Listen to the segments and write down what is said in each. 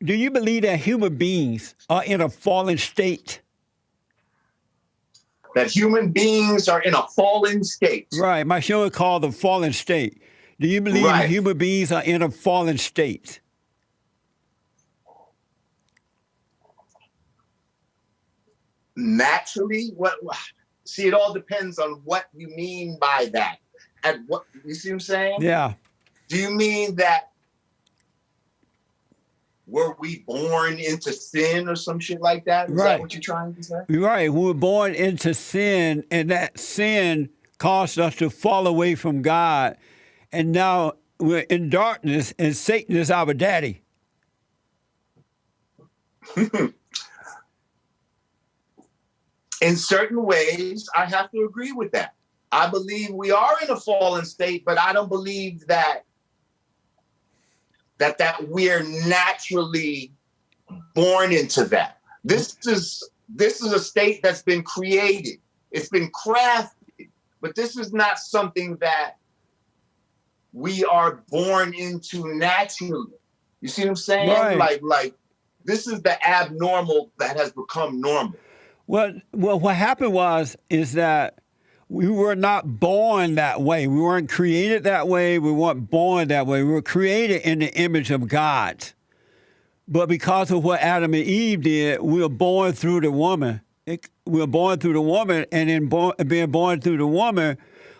do you believe that human beings are in a fallen state? That human beings are in a fallen state. Right. My show is called The Fallen State. Do you believe Right. human beings are in a fallen state? Naturally, see, it all depends on what you mean by that. At what, you see what I'm saying? Yeah. Do you mean that were we born into sin or some shit like that? Is that what you're trying to say? Right. We were born into sin, and that sin caused us to fall away from God. And now we're in darkness, and Satan is our daddy. In certain ways, I have to agree with that. I believe we are in a fallen state, but I don't believe that we're naturally born into that. This is a state that's been created. It's been crafted, but this is not something that we are born into naturally. You see what I'm saying? Right. Like this is the abnormal that has become normal. Well, what happened is that we were not born that way. We weren't created that way. We weren't born that way. We were created in the image of God. But because of what Adam and Eve did, we were born through the woman. We were born through the woman, and in being born through the woman,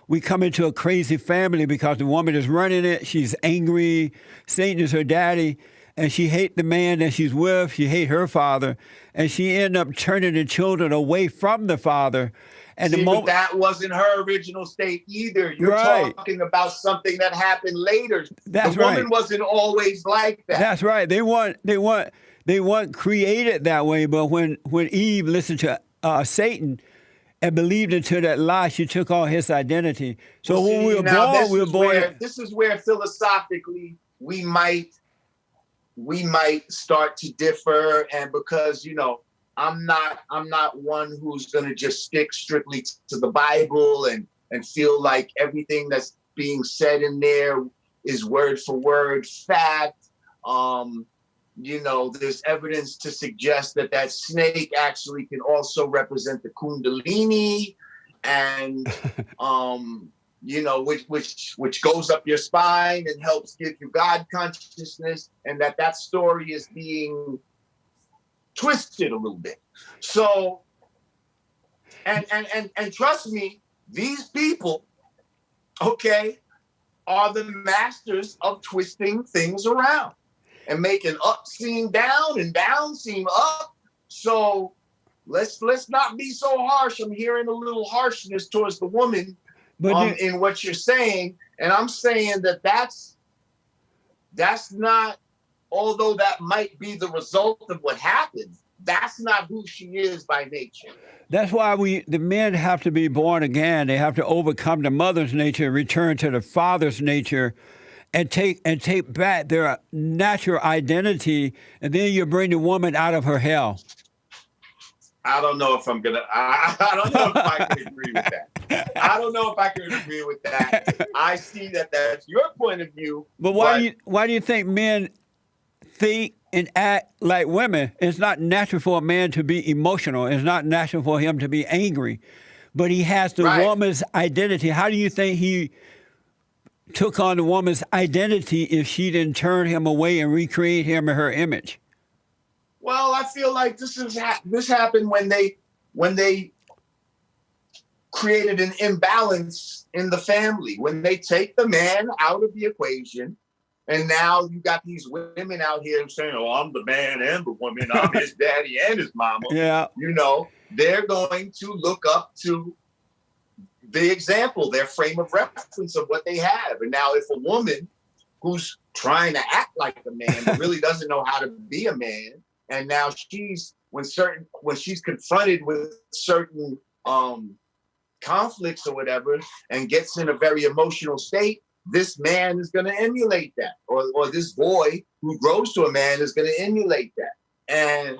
we come into a crazy family because the woman is running it. She's angry. Satan is her daddy. And she hates the man that she's with. She hates her father. And she ended up turning the children away from the father. And see, but that wasn't her original state either. You're talking about something that happened later. That's the woman wasn't always like that. That's right. They weren't created that way. But when Eve listened to Satan and believed into that lie, she took on his identity. So when we were born, this is where philosophically we might start to differ, and because I'm not one who's going to just stick strictly to the Bible and feel like everything that's being said in there is word for word fact. There's evidence to suggest that snake actually can also represent the Kundalini, and which goes up your spine and helps give you God consciousness, and that story is being twisted a little bit. So, and trust me, these people, okay, are the masters of twisting things around and making up seem down and down seem up. So let's not be so harsh. I'm hearing a little harshness towards the woman in what you're saying, and I'm saying that's not. Although that might be the result of what happened, that's not who she is by nature. That's why the men have to be born again. They have to overcome the mother's nature, return to the father's nature, and take back their natural identity, and then you bring the woman out of her hell. I don't know if I'm gonna. I don't know if I can agree with that. I don't know if I can agree with that. I see that that's your point of view. But why do you think men think and act like women? It's not natural for a man to be emotional. It's not natural for him to be angry. But he has the woman's identity. How do you think he took on the woman's identity if she didn't turn him away and recreate him in her image? Well, I feel like this happened when they created an imbalance in the family, when they take the man out of the equation. And now you got these women out here saying, "Oh, I'm the man and the woman. I'm his daddy and his mama." Yeah. They're going to look up to the example, their frame of reference of what they have. And now if a woman who's trying to act like a man but really doesn't know how to be a man, and now when she's confronted with certain conflicts or whatever and gets in a very emotional state, this man is going to emulate that, or this boy who grows to a man is going to emulate that. And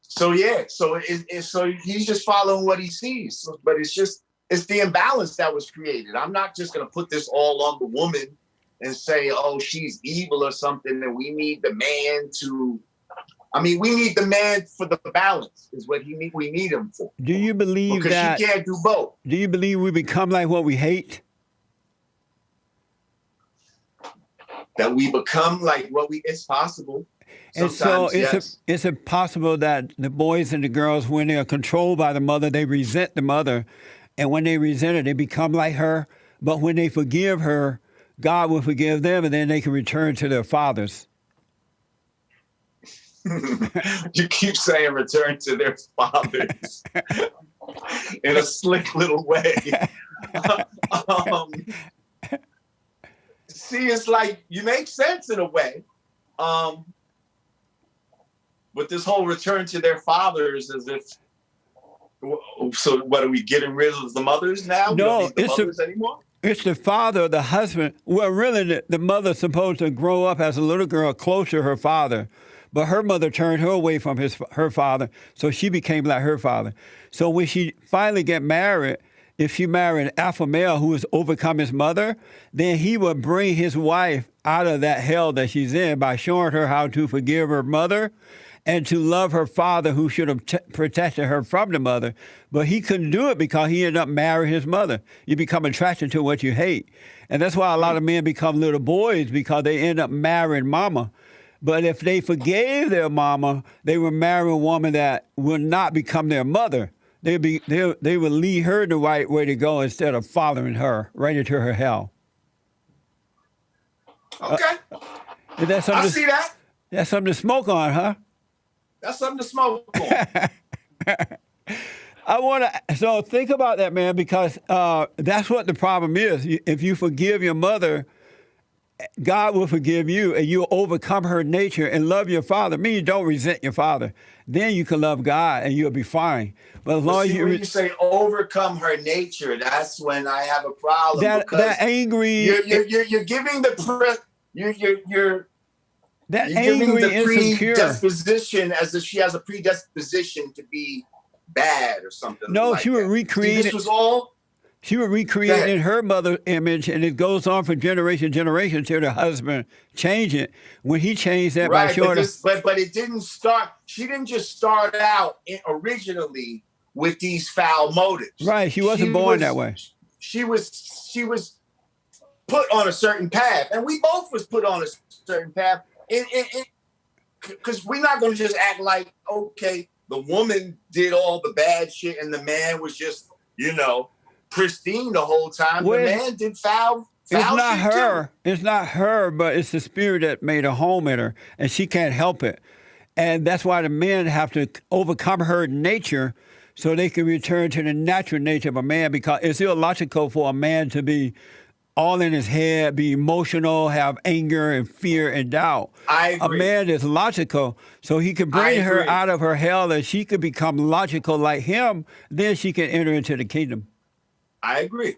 so he's just following what he sees. But it's the imbalance that was created. I'm not just going to put this all on the woman and say, oh, she's evil or something, and we need the man to. I mean, we need the man for the balance. Is what we need him for. Do you believe because that? She can't do both. Do you believe we become like what we hate? That we become like what we. It's possible. And so yes. It's possible that the boys and the girls, when they are controlled by the mother, they resent the mother. And when they resent her, they become like her. But when they forgive her, God will forgive them, and then they can return to their fathers. You keep saying return to their fathers in a slick little way. See, it's like you make sense in a way. But this whole return to their fathers as if, so what, are we getting rid of the mothers now? No, Anymore? It's the father, the husband. Well, really, the mother's supposed to grow up as a little girl close to her father. But her mother turned her away from her father, so she became like her father. So when she finally get married, if she married an alpha male who has overcome his mother, then he will bring his wife out of that hell that she's in by showing her how to forgive her mother and to love her father who should have protected her from the mother. But he couldn't do it because he ended up marrying his mother. You become attracted to what you hate. And that's why a lot of men become little boys, because they end up marrying mama. But if they forgave their mama, they would marry a woman that will not become their mother. They would lead her the right way to go instead of following her right into her hell. Okay. I see that. That's something to smoke on, huh? That's something to smoke on. So think about that, man, because that's what the problem is. If you forgive your mother, God will forgive you, and you'll overcome her nature and love your father. You don't resent your father. Then you can love God, and you'll be fine. But as long as when you say overcome her nature, that's when I have a problem. That angry. You're giving the you're that you're angry, giving the insecure predisposition as if she has a predisposition to be bad or something. No, like she would recreate. This was all. She would recreate in her mother image, and it goes on from generation to generation till the husband change it. When he changed that by showing but it didn't start. She didn't just start out originally with these foul motives. Right, she wasn't born that way. She was put on a certain path, and we both was put on a certain path. Because we're not going to just act like, okay, the woman did all the bad shit, and the man was just, pristine the whole time. The man did foul it's not shit her. Too. It's not her, but it's the spirit that made a home in her, and she can't help it. And that's why the men have to overcome her nature so they can return to the natural nature of a man, because it's illogical for a man to be all in his head, be emotional, have anger and fear and doubt. I agree. A man is logical, so he can bring her out of her hell, and she could become logical like him. Then she can enter into the kingdom. I agree.